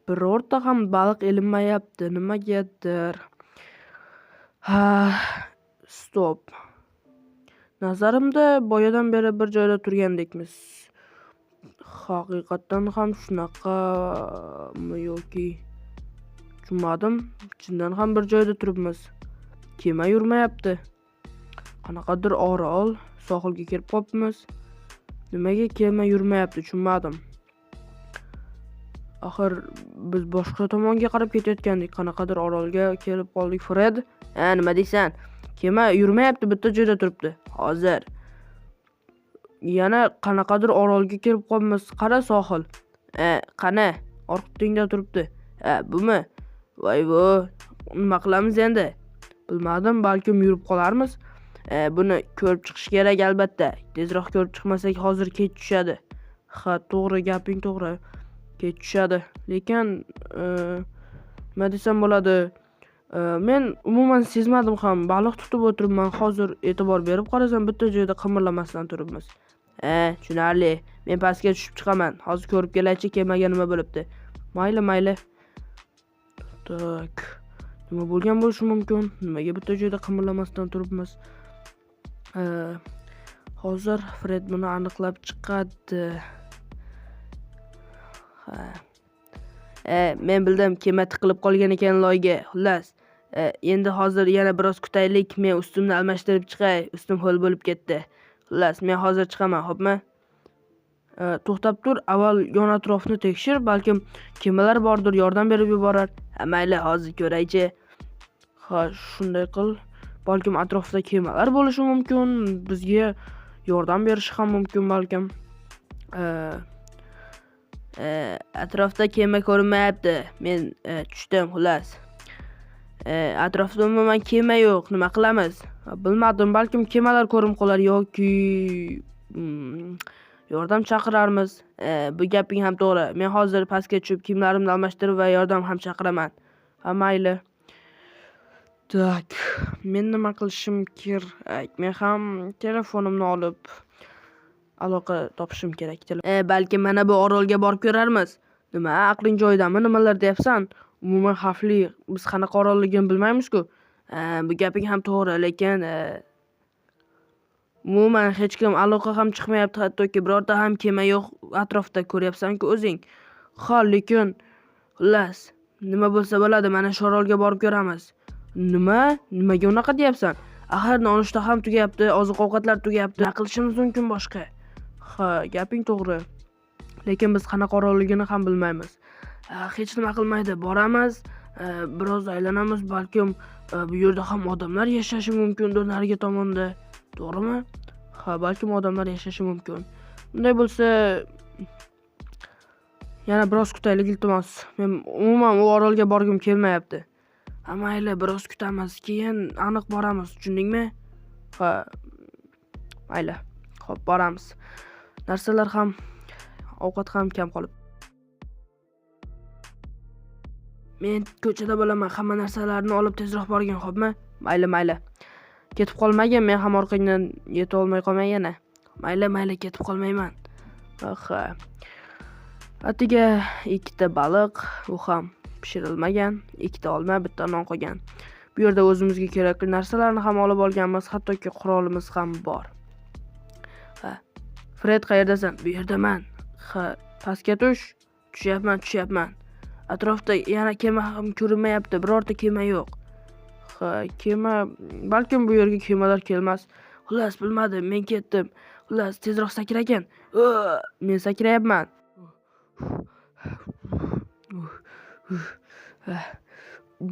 birorta ham baliq ilinmayapti. Nimagadir. Stop. Nazarimda boyadan beri bir joyda turgandekmiz. Haqiqatan ham shunaqami yoki tushunmadim. Chindan ham bir joyda turibmiz. Kema yurmayapti. Qanaqadir orol, sohilga kelib qolibmiz. Nimaga kema yurmayapti tushunmadim. Axir biz boshqa tomonga qarab ketayotgandik. Qanaqadir orolga kelib qoldik. Fred, nima deysan? Kema yurmayapti, bitta joyda turibdi. Hozir yana qanaqadir orolga kelib qolibmiz. Qara sohil. Qani? Orqatingda turibdi. Bumi? Voy bu, nima qilamiz endi? Bilmadim, balkim yurib qolarmiz. Buni ko'rib chiqish kerak albatta. Tezroq ko'rib chiqmasak hozir kech tushadi. To'g'ri, gaping to'g'ri. Kech tushadi. Lekin nima desam bo'ladi? Men umuman sezmadim ham. Baliq tutib o'tiribman. Hozir e'tibor berib qarasam, bitta joyda qimirlamasdan turibmiz. Tushunarli. Men pastga tushib chiqaman. Hozir ko'rib kelaychi kemaga nima bo'libdi. Mayli. Tak. Nima bo'lgan bo'lishi mumkin? Nimaga bitta joyda qimirlamasdan turibmiz? Hozir Fred buni aniqlab chiqadi. Men bildim, kema tiqilib qolgan ekan loyga. Xullas, endi hozir yana biroz kutaylik. Men ustimni almashtirib chiqay. Ustim ho'l bo'lib ketdi. Xullas, men hozir chiqaman, xo'pmi? To'xtab tur, avval yon atrofni tekshir, balkim kemalar bordir, yordam berib yuborar. Mayli, hozir ko'raychi. Shunday qil. Balkim atrofda kemalar bo'lishi mumkin, bizga yordam berishi ham mumkin balkim. Atrofda kema ko'rinmayapti. Men tushdim, xullas. Atrofda umuman kema yo'q. Nima qilamiz? Bilmadim, balkim kemalar ko'rinib qolar yoki yordam chaqirarmiz. Bu gaping ham to'g'ri. Men hozir pastga tushib kiyimlarimni almashtirib va yordam ham chaqiraman. Mayli. Tak, men nima qilishim kerak? Men ham telefonimni olib aloqa topishim kerak. Balki mana bu orolga borib ko'rarmiz. Nima, aqling joyidami? Nimalar deyapsan? Umuman xavfli. Biz qanaqa orolligini bilmaymiz-ku. Bu gaping ham to'g'ri, lekin umuman hech kim aloqa ham chiqmayapti, hattoki birorta ham kema yo'q atrofda, ko'ryapsan-ku o'zing. Lekin xullas, nima bo'lsa bo'ladi, mana shu orolga borib ko'ramiz. Nimaga unaqa deyapsan? Axir nonushta ham tugayapti, oziq-ovqatlar tugayapti. Nima qilishimiz mumkin boshqa? Gaping to'g'ri. Lekin biz qanaqa orolligini ham bilmaymiz. Hech nima qilmaydi, boramiz, biroz aylanamiz, balkim bu yerda ham odamlar yashashi mumkindir narigi tomonda. To'g'rimi? Balkim odamlar yashashi mumkin. Bunday bo'lsa, yana biroz kutaylik, iltimos. Men umuman u orolga borgim kelmayapti. Mayli, biroz kutamiz, keyin aniq boramiz, tushundingmi? Mayli. Xo'p, boramiz. Narsalar ham, ovqat ham kam qolib. Men ko'chada bo'laman, hamma narsalarni olib tezroq borgin, xo'pmi? Mayli. Ketib qolmagin, men ham orqangdan yeta olmay qolmay yana. Mayli, ketib qolmayman. Atiga 2 baliq, u ham pishirilmagan, 2 olma, 1 non qolgan. Bu yerda o'zimizga kerakli narsalarni ham olib olganmiz, hattoki qurolimiz ham bor. Fred, qayerdasan? Bu yerdaman. Pastga tush. Tushyapman. Atrofda yana kema ham ko'rinmayapti, birorta kema yo'q. Kema, balkim bu yerga kemalar kelmas. Xullas, bilmadim, men ketdim. Xullas, tezroq sakragin. Men sakrayapman.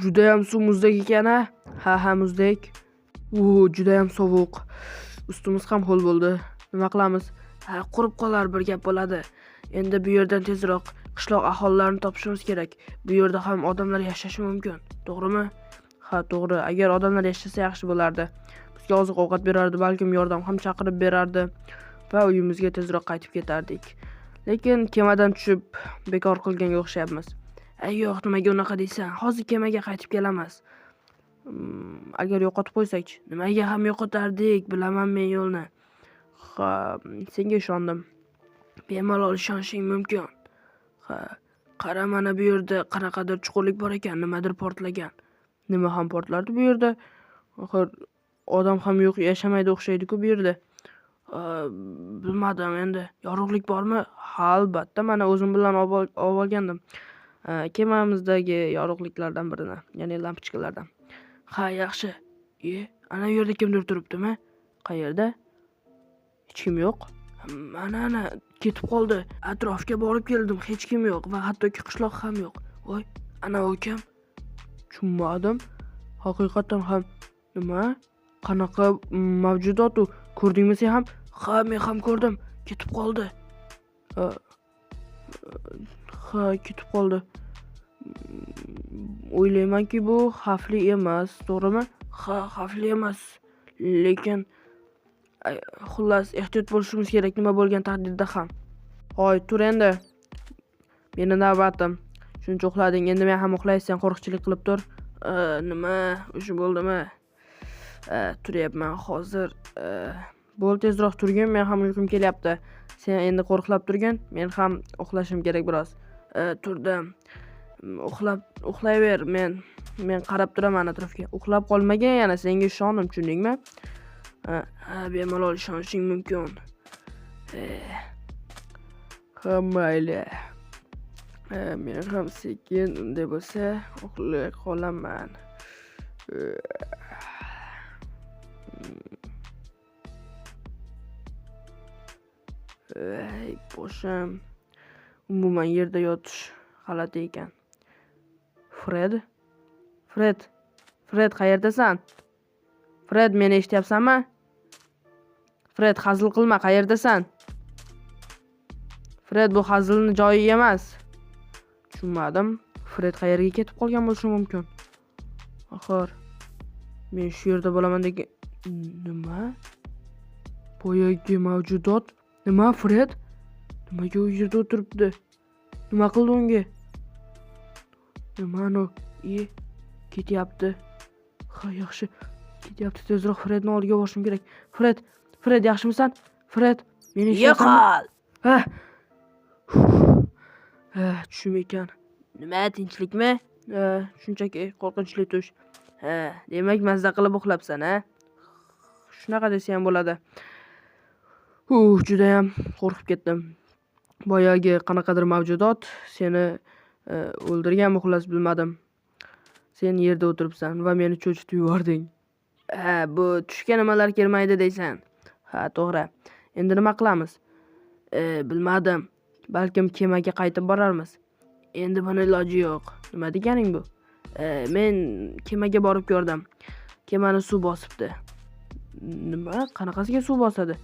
Juda ham suv muzdek ekan, ha, muzdek. Juda ham sovuq. Ustimiz ham ho'l bo'ldi. Nima qilamiz? Qurib qolar, bir gap bo'ladi. Endi bu yerdan tezroq qishloq aholilarini topishimiz kerak. Bu yerda ham odamlar yashashi mumkin. To'g'rimi? To'g'ri. Agar odamlar yashasa yaxshi bo'lardi. Bizga oziq-ovqat berardi, balkim yordam ham chaqirib berardi va uyimizga tezroq qaytib ketardik. Lekin kemadan tushib bekor qilganga o'xshayapmiz. Yo'q, nimaga unaqa deysan? Hozir kemaga qaytib kelamiz. Agar yo'qotib qo'ysak-chi? Nimaga ham yo'qotardik? Bilaman men yo'lni. Senga ishondim. Bemalol ishonishing mumkin. Qara, mana bu yerda qanaqadir chuqurlik bor ekan, nimadir portlagan. Nima ham portlardi bu yerda? Axir odam ham yo'q, yashamaydi o'xshaydi-ku bu yerda. Bilmadim endi. Yorug'lik bormi? Ha, albatta, mana o'zim bilan olgandim. Kemamizdagi yorug'liklardan birini, ya'ni lampochkalardan. Ha, yaxshi. Ana bu yerda kimdir turibdimi? Qayerda? Hech kim yo'q. Mana ketib qoldi. Atrofga borib keldim, hech kim yo'q va hattoki qishloq ham yo'q. Voy, ana u kim? Tushunmadim. Haqiqatan ham nima? Qanaqa mavjudot u? Ko'rdingmi sen ham? Ha, men ham ko'rdim. Ketib qoldi. Ha, ketib qoldi. O'ylaymanki bu xavfli emas, to'g'rimi? Ha, xavfli emas. Lekin xullas ehtiyot bo'lishimiz kerak nima bo'lgan taqdirda ham. Hoy, tur endi. Meni navbatim. Shuncha uxlading, endi men ham uxlaysan, qo'rqchilik qilib tur. Nima? O'sha bo'ldimi? Turyapman hozir. Bo'l, tezroq turgin, men ham uyqum kelyapti. Sen endi qo'rqlab turgin, men ham uxlashim kerak biroz. Turdim. Uxlayver, men qarab turaman atrofga. Uxlab qolmagin yana, senga ishondim, tushundingmi? Bemalol ishonishing mumkin. Mayli. Men ham sekin unday bo'lsa uxlay qolaman. Boshim. Umuman yerda yotish g'alati ekan. Fred, qayerdasan? Fred, meni eshityapsanmi? Fred, hazil qilma, qayerdasan? Fred, bu hazilni joyi emas. Tushunmadim. Fred qayerga ketib qolgan bo'lishi mumkin? Axir men shu yerda bo'laman degan. Nima? Boyagi mavjudot. Nima Fred? Nimaga u yerda o'tiribdi? Nima qildi unga? Nimani? Ketyapti. Ha, yaxshi. Ketyapti. Tezroq Fredni oldiga borishim kerak. Fred, yaxshimisan? Fred, meni yo'qol. Tushim ekan. Nima, tinchlikmi? Shunchaki qo'rqinchli tush. Demak mazza qilib uxlabsan, a? Shunaqa desa ham bo'ladi. Juda ham qo'rqib ketdim. Boyagi qanaqadir mavjudot seni o'ldirganmi, xullas bilmadim. Sen yerda o'tiribsan va meni cho'chitib yubording. Bu tushga nimalar kelmaydi deysan? Ha, to'g'ri. Endi nima qilamiz? Bilmadim. Balkim kemaga qaytib borarmiz. Endi buni iloji yo'q. Nima deganing bu? Men kemaga borib ko'rdim. Kemani suv bosibdi. Nima? Qanaqasiga suv bosadi?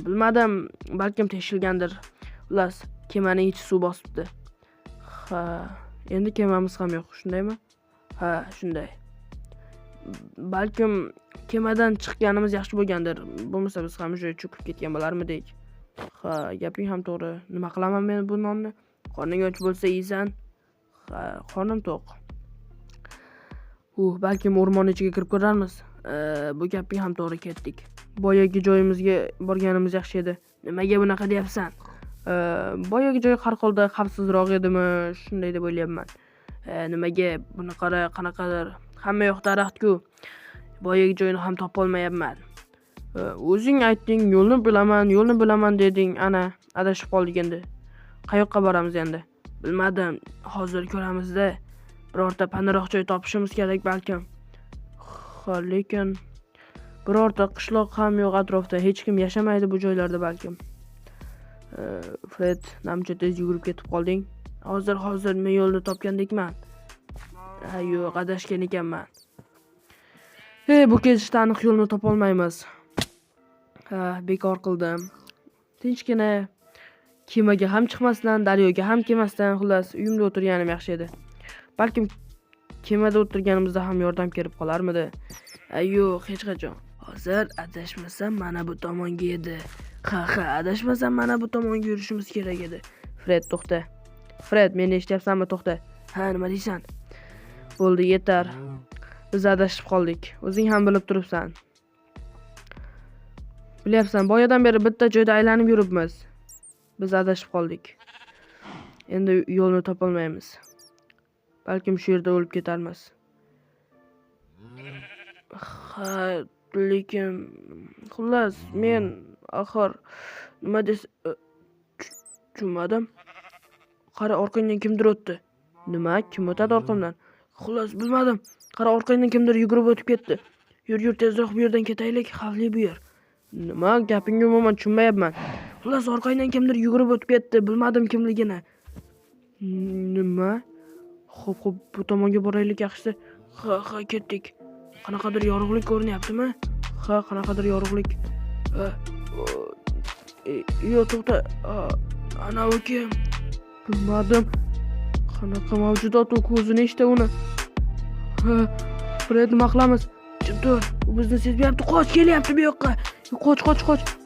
Bilmadim. Balkim teshilgandir. Xullas, kemaning ichi suv bosibdi. Ha, endi kemamiz ham yo'q, shundaymi? Ha, shunday. Balkim kemadan chiqqanimiz yaxshi bo'lgandir. Bo'lmasa biz ham o'sha cho'kib ketgan bo'larmidik. Ha, gaping ham to'g'ri. Nima qilaman men bu nonni? Qorning och bo'lsa yeysan. Ha, qornim to'q. Balkim o'rmon ichiga kirib ko'rarmiz. Bu gaping ham to'g'ri, ketdik. Boyagi joyimizga borganimiz yaxshi edi. Nimaga bunaqa deyapsan? Boyagi joy har holda xavfsizroq edimi? Shunday deb o'ylayapman. Nimaga buni qara, qanaqadir hamma yoq daraxt-ku. Boyagi joyni ham topa olmayapman. O'zing aytding, yo'lni bilaman deding. Ana, adashib qoldik endi. Qayoqqa boramiz endi? Bilmadim. Hozir ko'ramizda. Birorta panaroq joy topishimiz kerak balkim. Lekin birorta qishloq ham yo'q atrofda. Hech kim yashamaydi bu joylarda balkim. Fred, namcha tez yugurib ketib qolding. Hozir men yo'lni topgandekman. Yo'q, adashgan ekanman. Bu ketishda aniq yo'lni topolmaymiz. Bekor qildim. Tinchgina kemaga ham chiqmasdan, daryoga ham kelmasdan, xullas, uyimda o'tirganim yaxshi edi. Balkim kemada o'tirganimizda ham yordam kelib qolarmidi? Yo'q, hech qachon. Hozir adashmasam mana bu tomonga edi. Ha, adashmasam mana bu tomonga yurishimiz kerak edi. Fred, to'xta. Fred, meni eshityapsanmi? To'xta. Ha, nima deysan? Bo'ldi, yetar. Biz adashib qoldik. O'zing ham bilib turibsan. Bilyapsan, boyadan beri bitta joyda aylanib yuribmiz. Biz adashib qoldik. Endi yo'lni topolmaymiz. Balkim shu yerda o'lib ketarmiz. Ha, lekin xullas men axir nima tushunmadim. Qara, orqangdan kimdir o'tdi. Nima? Kim o'tadi orqamdan? Xullas bilmadim. Qara, orqangdan kimdir yugurib o'tib ketdi. Yur, tezroq bu yerdan ketaylik, xavfli bu yer. Nima? Gapingni umuman tushunmayapman. Xullas orqangdan kimdir yugurib o'tib ketdi, bilmadim kimligini. Nima? Xo'p, bu tomonga boraylik yaxshisi. Ha, ketdik. Qanaqadir yorug'lik ko'rinyaptimi? Ha, qanaqadir yorug'lik. Yo'q, to'xta. Ana u kim? Bilmadim. Qanaqa mavjudot u, ko'zini eshita uni. Fred, nima qilamiz? Jim tur, u bizni sezmayapti. Qoch, kelyapti bu yoqqa. Qoch.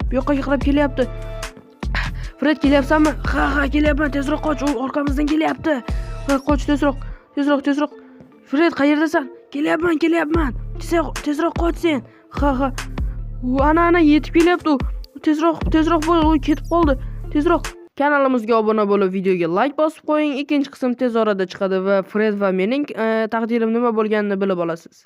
Bu yoqqa qarab kelyapti. Fred, kelyapsanmi? Ha, kelyapman. Tezroq qoch, u orqamizdan kelyapti. Qoch, tezroq. Fred, qayerdasan? Kelyapman. Tezroq qoch sen. Ha. U ana yetib kelyapti u. Tezroq bo'l, u ketib qoldi. Tezroq. Kanalimizga obuna bo'lib, videoga like bosib qo'ying. Ikkinchi qism tez orada chiqadi va Fred va mening taqdirim nima bo'lganini bilib olasiz.